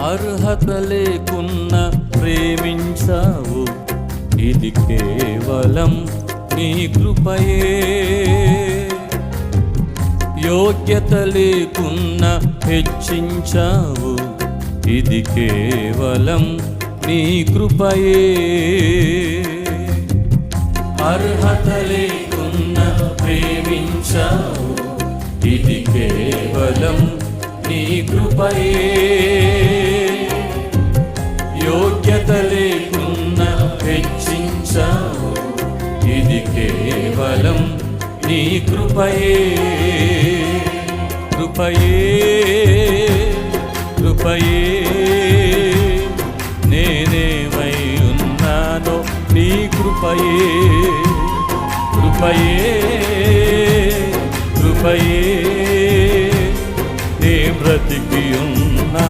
అర్హత లేకున్నా ప్రేమించావు, ఇది కేవలం నీ కృపయే. యోగ్యత లేకున్నా హెచ్చించావు, ఇది కేవలం నీ కృపయే. అర్హత లేకున్నా ప్రేమించావు, ఇది కేవలం నీ కృపయే. యోగ్యత లేకున్నా హెచ్చించావు, ఇది కేవలం నీ కృపయే. కృపయే కృపయే నేనేమై ఉన్నానో నీ కృపయే. కృపయే కృపయే నే బ్రతికి